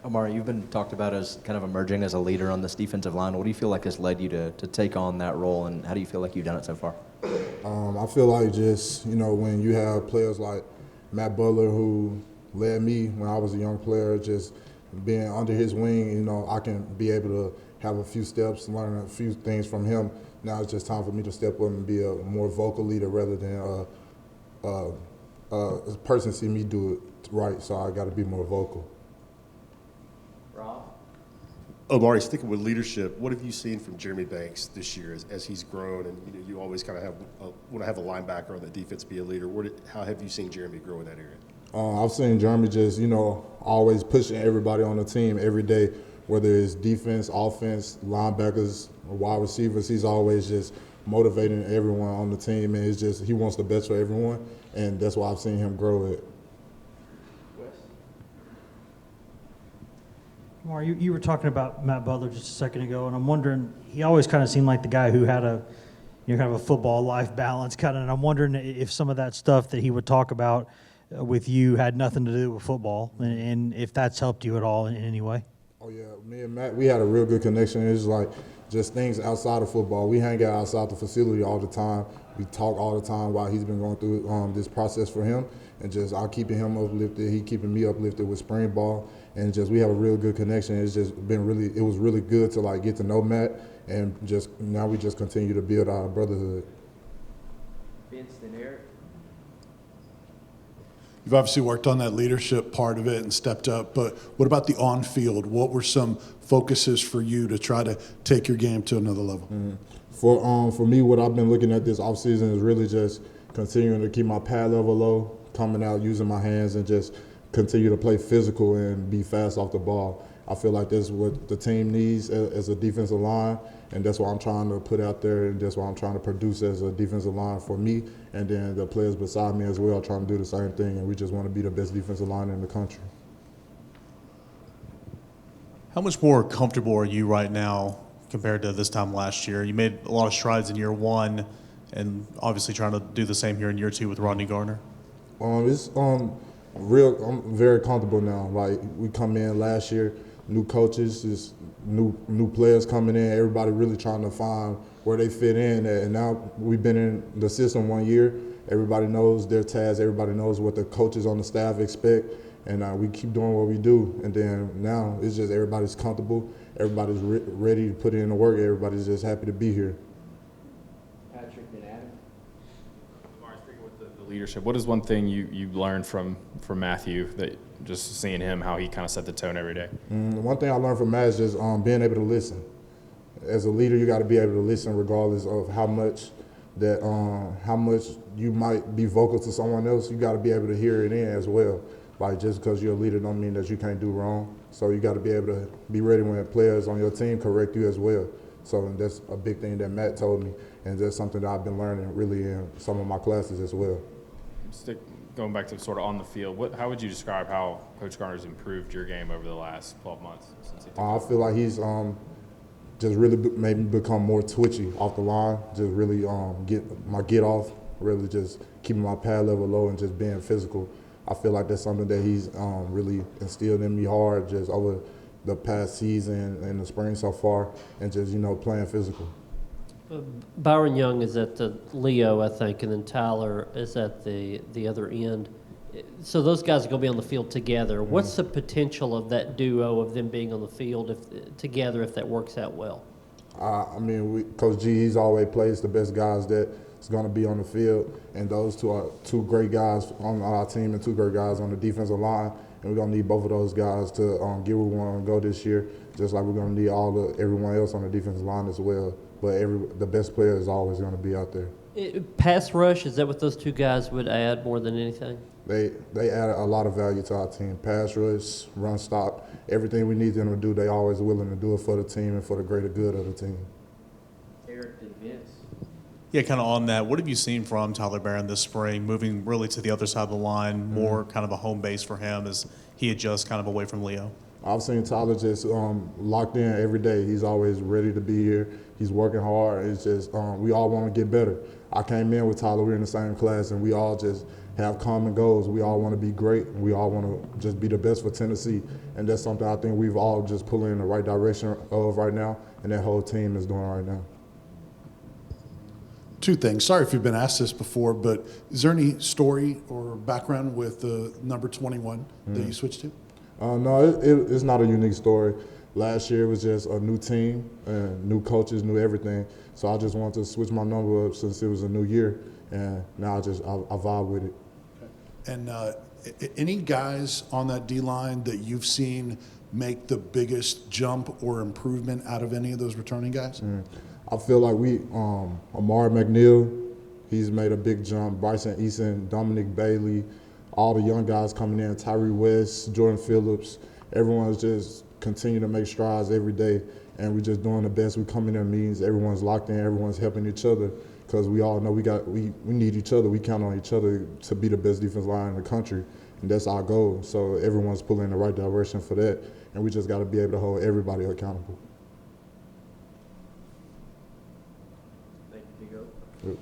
Omari, you've been talked about as kind of emerging as a leader on this defensive line. What do you feel like has led you to take on that role, and how do you feel like you've done it so far? I feel like just, when you have players like Matt Butler, who led me when I was a young player, just being under his wing, I can be able to have a few steps, learn a few things from him. Now it's just time for me to step up and be a more vocal leader rather than a person see me do it right, so I got to be more vocal. Rob? Omari, sticking with leadership, what have you seen from Jeremy Banks this year as he's grown? And you always kind of want to have a linebacker on that defense be a leader. How have you seen Jeremy grow in that area? I've seen Jeremy just, always pushing everybody on the team every day, whether it's defense, offense, linebackers, wide receivers. He's always just motivating everyone on the team, and it's just he wants the best for everyone, and that's why I've seen him grow it. Omari, you were talking about Matt Butler just a second ago, and I'm wondering, he always kind of seemed like the guy who had kind of a football life balance kind of, and I'm wondering if some of that stuff that he would talk about with you had nothing to do with football, and if that's helped you at all in any way. Oh yeah, me and Matt, we had a real good connection. It's like just things outside of football. We hang out outside the facility all the time. We talk all the time while he's been going through this process for him, and just I'm keeping him uplifted. He keeping me uplifted with spring ball, and just we have a real good connection. It's just been it was really good to get to know Matt, and just now we just continue to build our brotherhood. Vince and Eric? You've obviously worked on that leadership part of it and stepped up, but what about the on-field? What were some focuses for you to try to take your game to another level? For me, what I've been looking at this offseason is really just continuing to keep my pad level low, coming out, using my hands, and just continue to play physical and be fast off the ball. I feel like that's what the team needs as a defensive line, and that's what I'm trying to put out there, and that's what I'm trying to produce as a defensive line for me, and then the players beside me as well trying to do the same thing, and we just want to be the best defensive line in the country. How much more comfortable are you right now compared to this time last year? You made a lot of strides in year one, and obviously trying to do the same here in year two with Rodney Gardner. It's I'm very comfortable now. Like we come in last year, new coaches, just new players coming in. Everybody really trying to find where they fit in. And now we've been in the system 1 year. Everybody knows their tasks. Everybody knows what the coaches on the staff expect. And we keep doing what we do. And then now it's just everybody's comfortable. Everybody's ready to put in the work. Everybody's just happy to be here. Patrick and Adam? Omari, sticking with the leadership, what is one thing you learned from Matthew, that just seeing him, how he kind of set the tone every day? One thing I learned from Matt is just being able to listen. As a leader, you got to be able to listen regardless of how much you might be vocal to someone else. You got to be able to hear it in as well. Like just because you're a leader don't mean that you can't do wrong. So you got to be able to be ready when players on your team correct you as well. So that's a big thing that Matt told me, and that's something that I've been learning really in some of my classes as well. Going back to sort of on the field, how would you describe how Coach Garner's improved your game over the last 12 months since he took I feel like he's just really made me become more twitchy off the line, just really get off, really just keeping my pad level low and just being physical. I feel like that's something that he's really instilled in me hard just over the past season and the spring so far, and just, playing physical. Byron Young is at the Leo, I think, and then Tyler is at the other end. So those guys are going to be on the field together. Mm-hmm. What's the potential of that duo of them being on the field together if that works out well? Coach G, he's always plays the best guys that is going to be on the field, and those two are two great guys on our team and two great guys on the defensive line, and we're going to need both of those guys to get where we want to go this year, just like we're going to need everyone else on the defensive line as well. But the best player is always going to be out there. Pass rush, is that what those two guys would add more than anything? They add a lot of value to our team. Pass rush, run stop, everything we need them to do, they always willing to do it for the team and for the greater good of the team. Eric and Vince? Yeah, kind of on that, what have you seen from Tyler Barron this spring, moving really to the other side of the line, more kind of a home base for him as he adjusts kind of away from Leo? I've seen Tyler just locked in every day. He's always ready to be here. He's working hard. It's just we all want to get better. I came in with Tyler. We were in the same class, and we all just have common goals. We all want to be great. And we all want to just be the best for Tennessee. And that's something I think we've all just pulling in the right direction of right now, and that whole team is doing right now. Two things. Sorry if you've been asked this before, but is there any story or background with the number 21 that you switched to? No, it's not a unique story. Last year was just a new team, new coaches, new everything. So I just wanted to switch my number up since it was a new year, and now I vibe with it. And any guys on that D line that you've seen make the biggest jump or improvement out of any of those returning guys? I feel like Omari McNeil, he's made a big jump. Bryson Eason, Dominic Bailey, all the young guys coming in, Tyree West, Jordan Phillips, everyone's just continue to make strides every day, and we're just doing the best. We come in there meetings, everyone's locked in, everyone's helping each other, because we all know we need each other. We count on each other to be the best defense line in the country, and that's our goal. So everyone's pulling in the right direction for that, and we just got to be able to hold everybody accountable. Thank you, Diego. Yep.